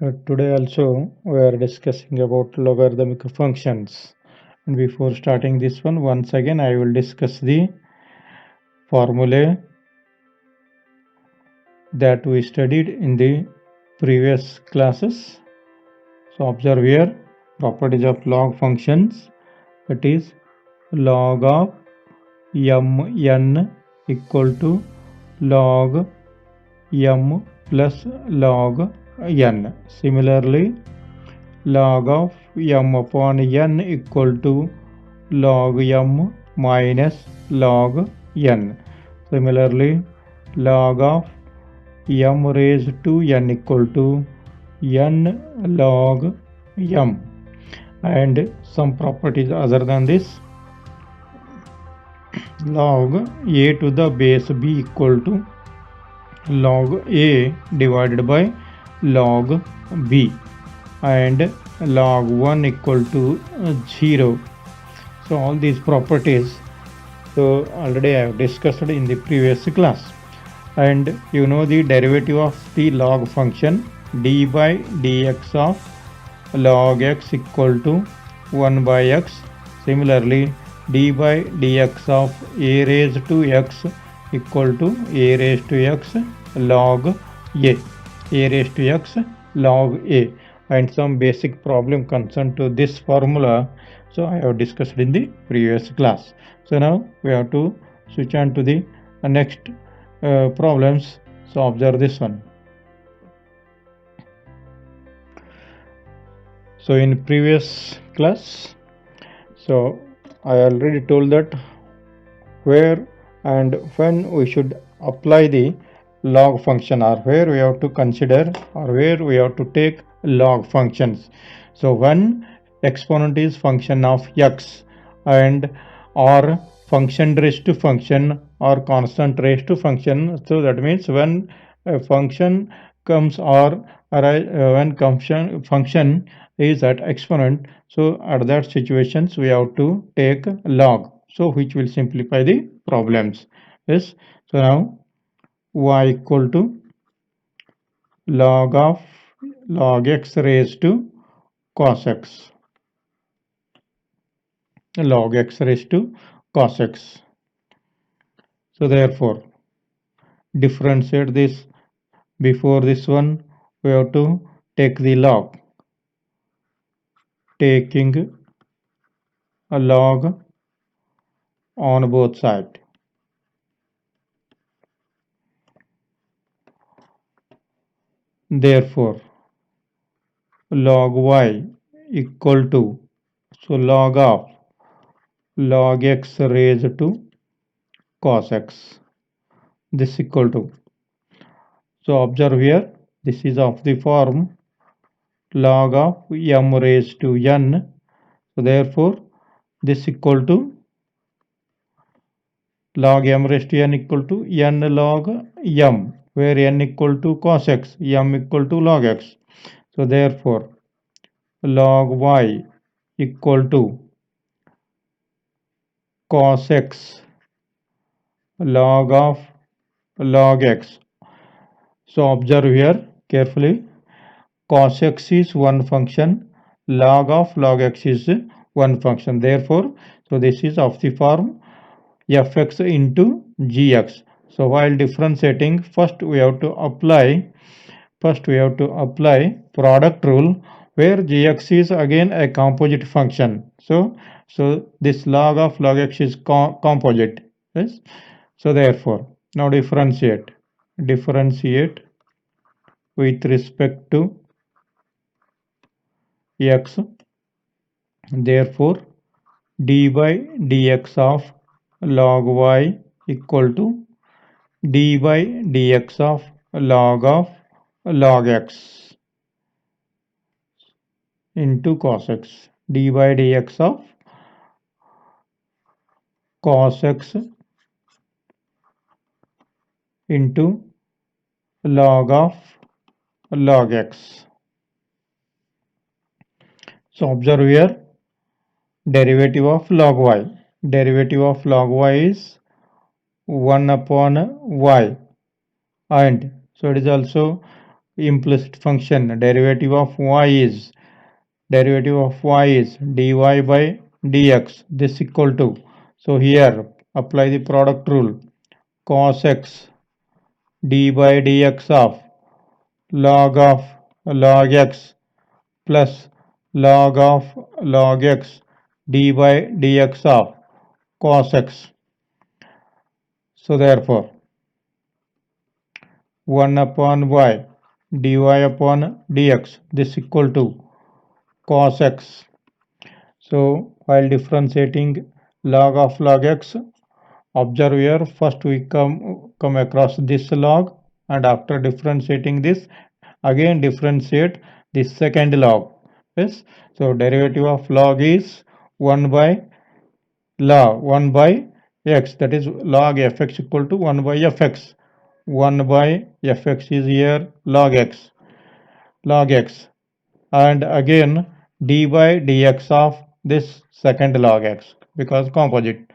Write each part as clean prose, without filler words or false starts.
Today also we are discussing about logarithmic functions. And before starting this one, once again I will discuss the formulae that we studied in the previous classes. So observe here properties of log functions, that is log of mn equal to log m plus log n. Similarly, log of m upon n equal to log m minus log n. Similarly, log of m raised to n equal to n log m. And some properties other than this, log a to the base b equal to log a divided by log b, and log 1 equal to 0. So all these properties already I have discussed in the previous class. And you know the derivative of the log function, d by dx of log x equal to 1 by x. Similarly, d by dx of a raised to x equal to a raised to x log a raised to x log a. And some basic problem concerned to this formula, so I have discussed in the previous class. So now we have to switch on to the next problems. So observe this one. So in previous class, so I already told that where and when we should apply the log function, or where we have to consider, or where we have to take log functions. So when exponent is function of x, and or function raised to function, or constant raised to function, so that means when a function comes, or when function is at exponent, so at that situations we have to take log, so which will simplify the problems. Yes, so now y equal to log of log x raised to cos x, log x raised to cos x. So therefore differentiate this. Before this one we have to take the log, taking a log on both sides. Therefore log y equal to, so log of log x raised to cos x, this equal to, so observe here, this is of the form log of m raised to n. So therefore this equal to log m raised to n equal to n log m, where n equal to cos x, m equal to log x. So therefore log y equal to cos x log of log x. So observe here carefully, cos x is one function, log of log x is one function. Therefore, so this is of the form fx into gx. So while differentiating, first we have to apply product rule, where gx is again a composite function. So this log of log x is composite. Yes. So therefore now differentiate with respect to x. Therefore d by dx of log y equal to d by dx of log x into cos x, d by dx of cos x into log of log x. So observe here, derivative of log y. Derivative of log y is 1 upon y, and so it is also implicit function. Derivative of y is dy by dx. This equal to, so here apply the product rule, cos x d by dx of log x plus log x d by dx of cos x. So therefore 1 upon y dy upon dx, this equal to cos x. So while differentiating log x, observe here first we come across this log, and after differentiating this again differentiate this second log. Yes, so derivative of log is 1 by log 1 by x, that is log fx equal to 1 by fx. 1 by fx is here log x, and again d by dx of this second log x because composite,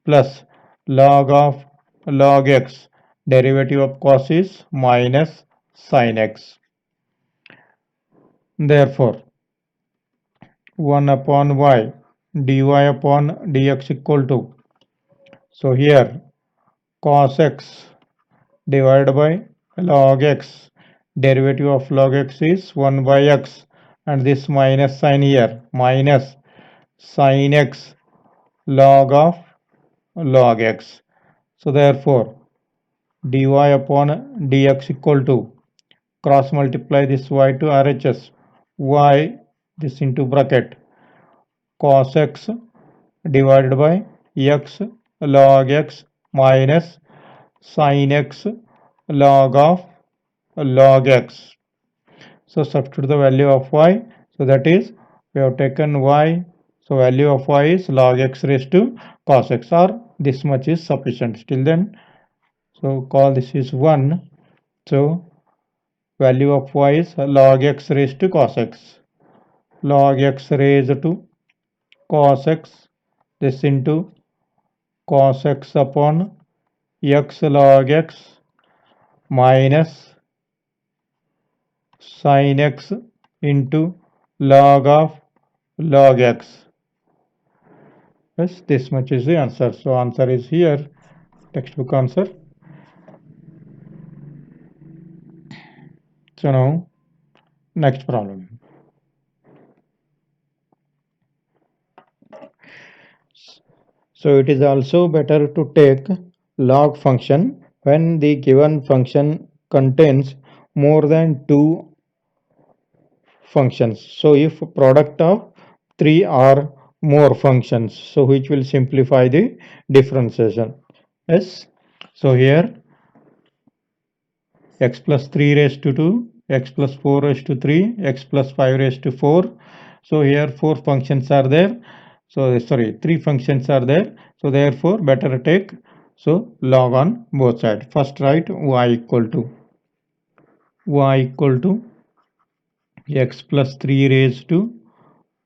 plus log x, derivative of cos is minus sin x. Therefore 1 upon y dy upon dx equal to, so here cos x divided by log x, derivative of log x is 1 by x, and this minus sign here, minus sin x log of log x. So therefore dy upon dx equal to, cross multiply this y to RHS, y this into bracket, cos x divided by x log x minus sin x log of log x. So substitute the value of y, so that is we have taken y, so value of y is log x raised to cos x, or this much is sufficient till then. So call this is 1. So value of y is log x raised to cos x, log x raised to cos x, this into cos x upon x log x minus sin x into log of log x. Yes, this much is the answer. So answer is here, textbook answer. So now next problem. So it is also better to take log function when the given function contains more than two functions. So if product of three or more functions, so which will simplify the differentiation. Yes. So here x plus 3 raised to 2, x plus 4 raised to 3, x plus 5 raised to 4. So here four functions are there. So sorry, three functions are there. So therefore better take so log on both sides. First write y equal to x plus 3 raised to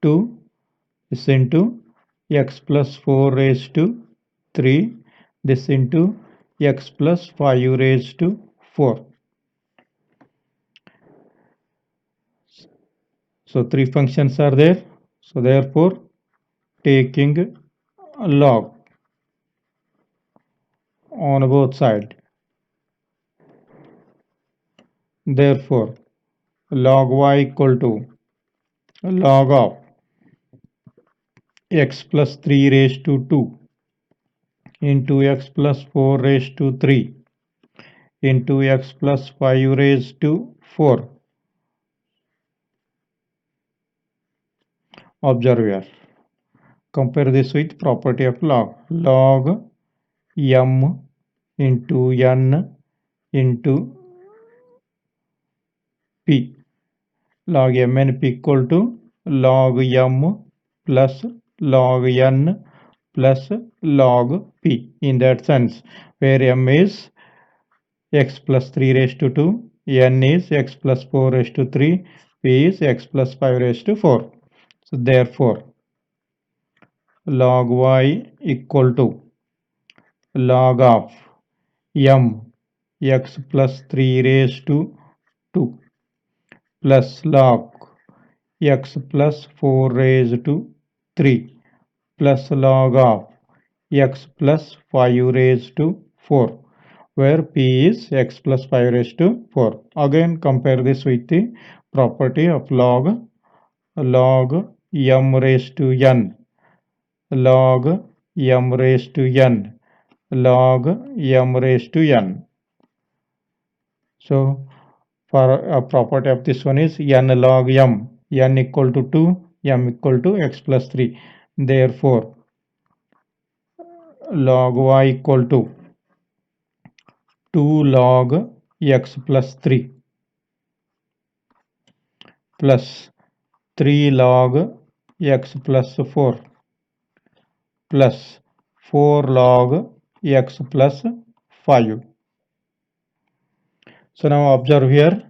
2 is into x plus 4 raised to 3, this into x plus 5 raised to 4. So three functions are there. So therefore taking log on both sides. Therefore log y equal to log of x plus 3 raised to 2 into x plus 4 raised to 3 into x plus 5 raised to 4. Observe here. Compare this with property of log. Log m into n into p. Log m and p equal to log m plus log n plus log p. In that sense, where m is x plus 3 raised to 2, n is x plus 4 raised to 3, p is x plus 5 raised to 4. So therefore log y equal to log of m x plus 3 raised to 2 plus log x plus 4 raised to 3 plus log of x plus 5 raised to 4, where p is x plus 5 raised to 4. Again compare this with the property of log m raised to n, log m raised to n, log m raised to n. So for a property of this one is n log m, n equal to 2, m equal to x plus 3. Therefore log y equal to 2 log x plus 3 plus 3 log x plus 4 plus 4 log x plus 5. So now observe here.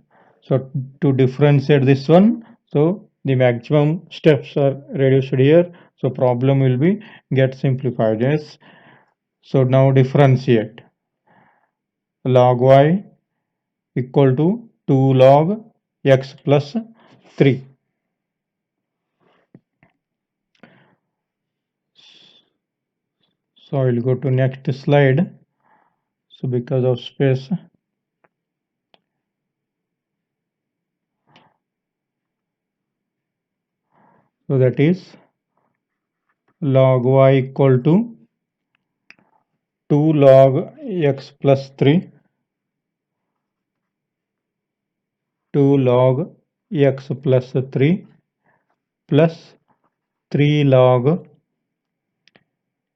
So to differentiate this one, so the maximum steps are reduced here. So problem will be get simplified. Yes. So now differentiate. Log y equal to 2 log x plus 3. So I will go to next slide. So because of space, so that is log y equal to 2 log x plus 3, 2 log x plus 3 plus 3 log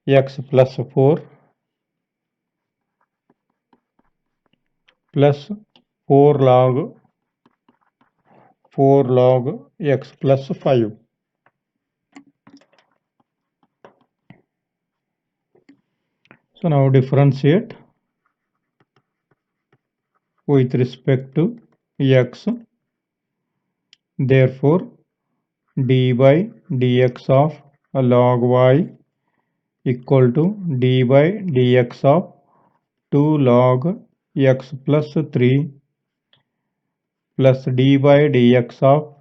x plus 4 plus 4 log x plus 5. So now differentiate with respect to x. Therefore dy dx of log y equal to dy dx of 2 log x plus 3 plus dy dx of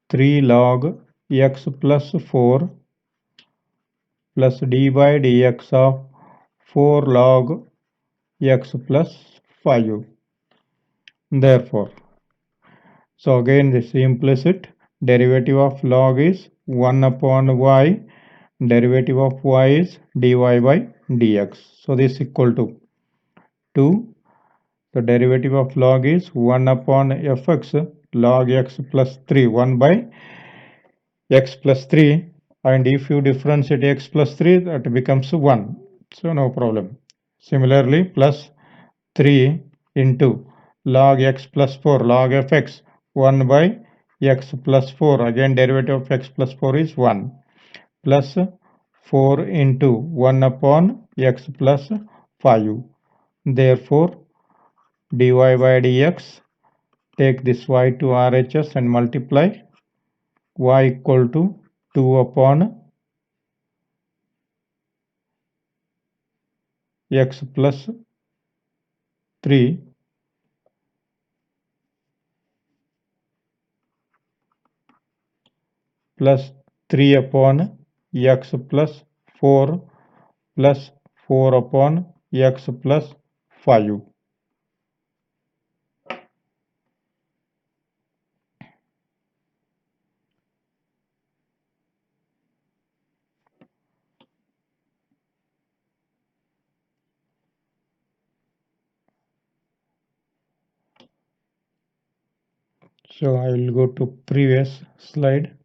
3 log x plus 4 plus dy dx of 4 log x plus 5. Therefore, so again this implicit derivative of log is 1 upon y, derivative of y is dy by dx. So this equal to 2. The derivative of log is 1 upon fx log x plus 3, 1 by x plus 3, and if you differentiate x plus 3 that becomes 1. So no problem. Similarly plus 3 into log x plus 4 log fx 1 by x plus 4, again derivative of x plus 4 is 1, plus 4 into 1 upon x plus 5. Therefore dy by dx, take this y to RHS and multiply, y equal to 2 upon x plus 3 plus 3 upon x plus 4 plus 4 upon x plus 5. So I will go to previous slide.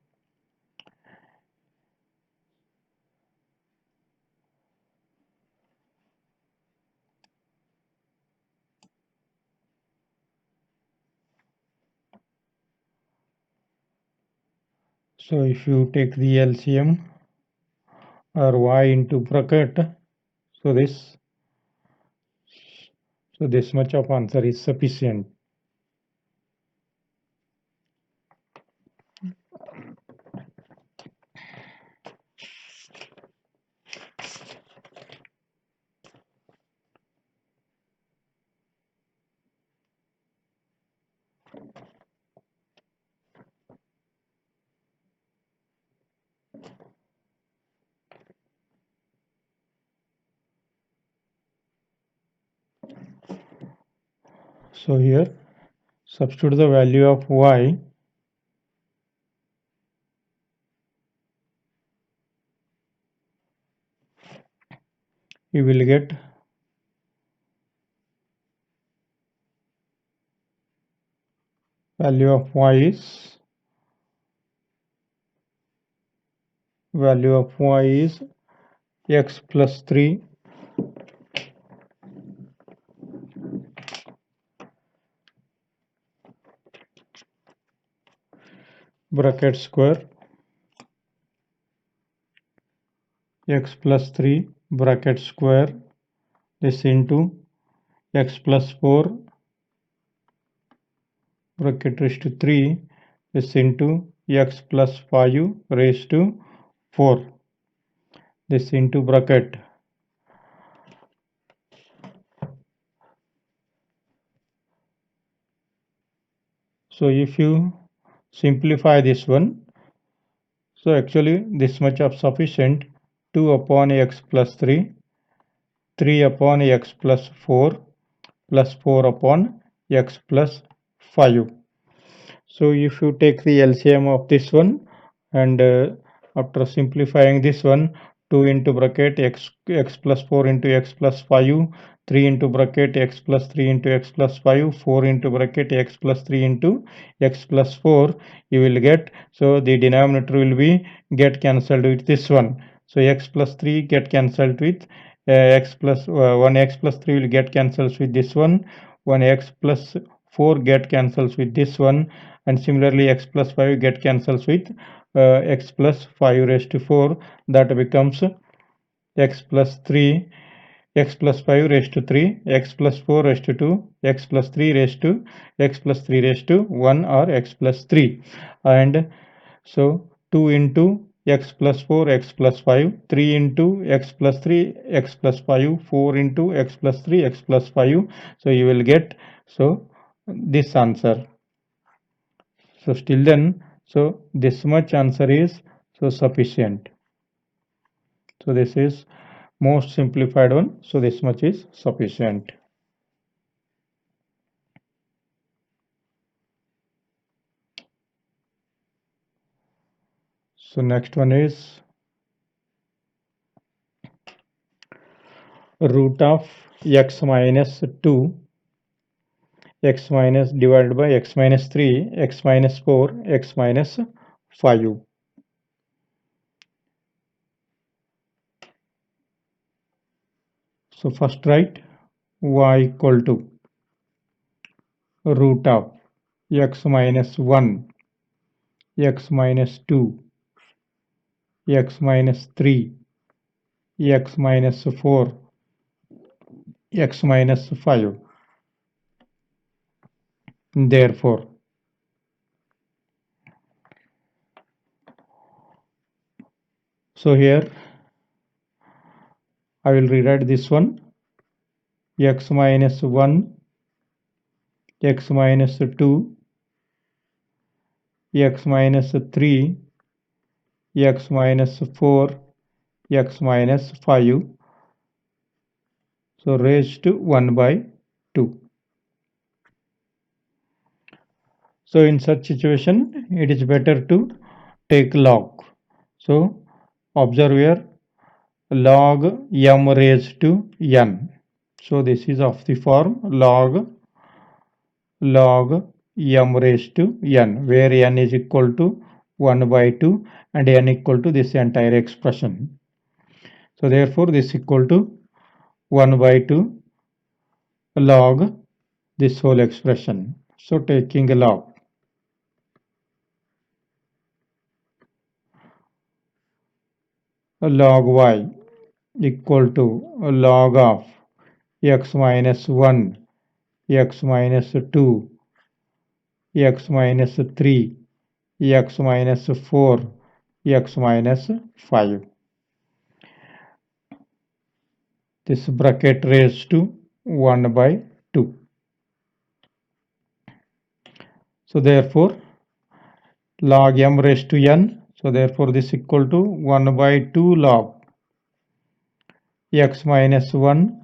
So if you take the LCM or y into bracket, so this much of answer is sufficient. So here substitute the value of y, you will get value of y is x plus 3 bracket square, x plus 3 bracket square, this into x plus 4 bracket raised to 3, this into x plus 5 raised to 4, this into bracket. So if you simplify this one, so actually this much of sufficient, 2 upon x plus 3, 3 upon x plus 4 plus 4 upon x plus 5. So if you take the LCM of this one and after simplifying this one, 2 into bracket x plus 4 into x plus 5, 3 into bracket x plus 3 into x plus 5, 4 into bracket x plus 3 into x plus 4, you will get, so the denominator will be get cancelled with this one. So x plus 3 get cancelled with x plus 1 x plus 3 will get cancels with this one, 1 x plus 4 get cancels with this one, and similarly x plus 5 get cancels with x plus 5 raised to 4, that becomes x plus 3, x plus 5 raised to 3, x plus 4 raised to 2, x plus 3 raised to x plus 3 raised to 1 or x plus 3. And so 2 into x plus 4 x plus 5, 3 into x plus 3 x plus 5, 4 into x plus 3 x plus 5. So you will get, so this answer. So still then, so this much answer is so sufficient. So this is most simplified one. So this much is sufficient. So next one is root of x minus 2, x minus divided by x minus 3, x minus 4, x minus 5. So first write y equal to root of x minus 1, x minus 2, x minus 3, x minus 4, x minus 5. Therefore, so here I will rewrite this one, x minus 1, x minus 2, x minus 3, x minus 4, x minus 5. So raised to 1 by 2. So in such situation, it is better to take log. So observe here, log m raised to n. So this is of the form log m raised to n, where n is equal to 1 by 2 and n equal to this entire expression. So therefore this is equal to 1 by 2 log this whole expression. So taking a log y equal to log of x minus 1, x minus 2, x minus 3, x minus 4, x minus 5. This bracket raised to 1 by 2. So therefore log m raised to n, so therefore this equal to 1 by 2 log x minus 1,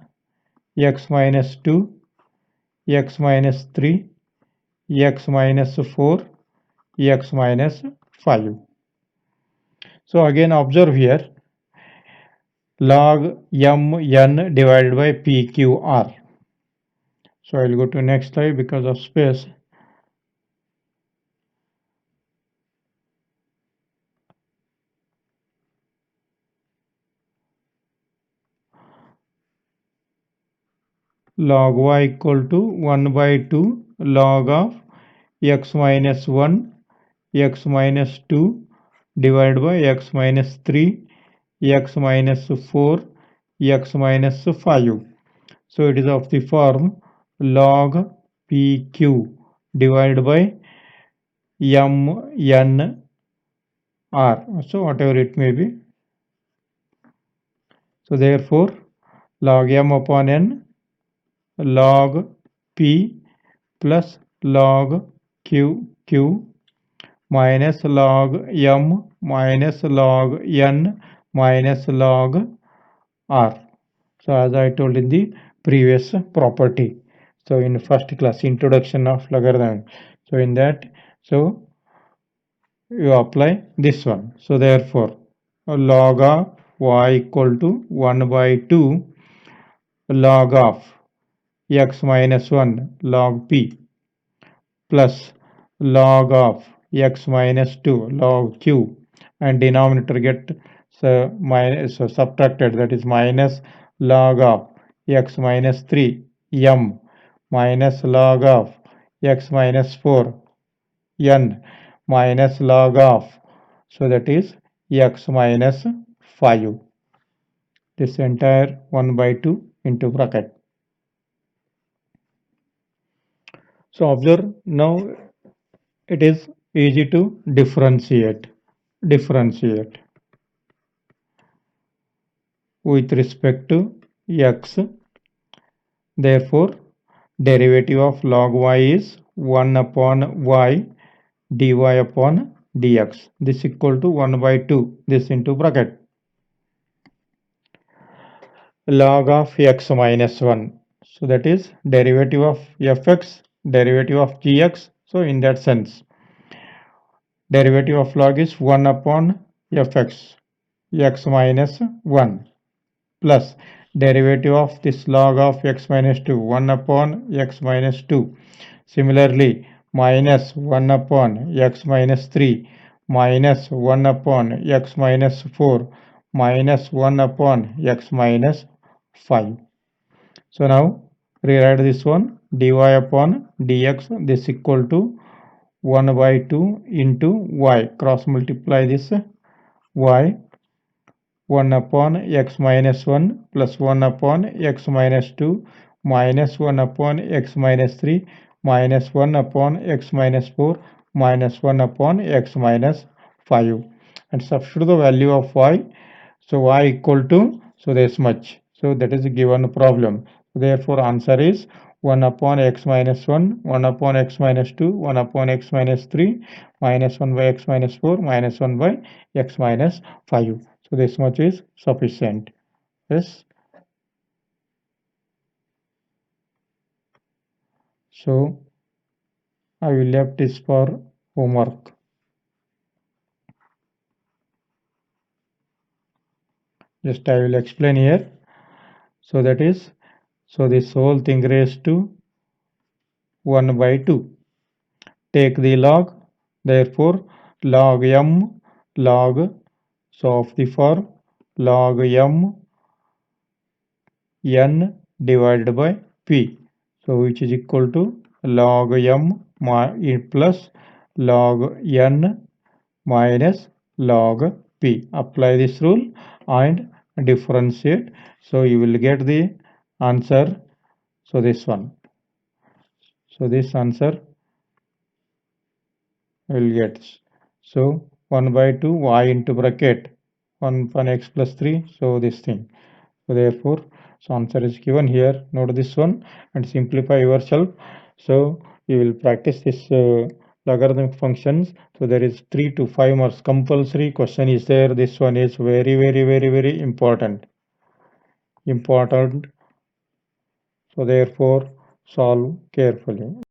x minus 2, x minus 3, x minus 4, x minus 5. So again observe here log m n divided by p q r. So I'll go to next slide because of space. Log y equal to 1 by 2 log of x minus 1, x minus 2 divided by x minus 3, x minus 4, x minus 5. So it is of the form log pq divided by m n r. So whatever it may be. So therefore log m upon n log p plus log q minus log m minus log n minus log r. So as I told in the previous property. So in first class introduction of logarithm. So in that, so you apply this one. So therefore log of y equal to 1 by 2 log of x minus 1 log p plus log of x minus 2 log q, and denominator get subtracted, that is minus log of x minus 3 m minus log of x minus 4 n minus log of, so that is x minus 5. This entire 1 by 2 into bracket. So observe now it is easy to differentiate with respect to x. Therefore derivative of log y is 1 upon y dy upon dx. This equal to 1 by 2, this into bracket. Log of x minus 1, so that is derivative of fx, derivative of gx. So in that sense derivative of log is 1 upon fx x minus 1 plus derivative of this log of x minus 2 1 upon x minus 2. Similarly minus 1 upon x minus 3 minus 1 upon x minus 4 minus 1 upon x minus 5. So now rewrite this one dy upon dx, this equal to 1 by 2 into y, cross multiply this y, 1 upon x minus 1 plus 1 upon x minus 2 minus 1 upon x minus 3 minus 1 upon x minus 4 minus 1 upon x minus 5, and substitute the value of y. So y equal to, so this much. So that is a given problem. Therefore answer is 1 upon x minus 1, 1 upon x minus 2, 1 upon x minus 3, minus 1 by x minus 4, minus 1 by x minus 5. So this much is sufficient. Yes. So I will left this for homework. Just I will explain here. So that is, so this whole thing raised to 1 by 2. Take the log, therefore log m log, so of the form log m n divided by p, so which is equal to log m plus log n minus log p. Apply this rule and differentiate, so you will get the answer. So this one, so this answer will get, so 1 by 2 y into bracket 1 upon x plus 3, so this thing. So therefore so answer is given here. Note this one and simplify yourself. So you will practice this logarithmic functions. So there is 3 to 5 marks compulsory question is there. This one is very important. So therefore solve carefully.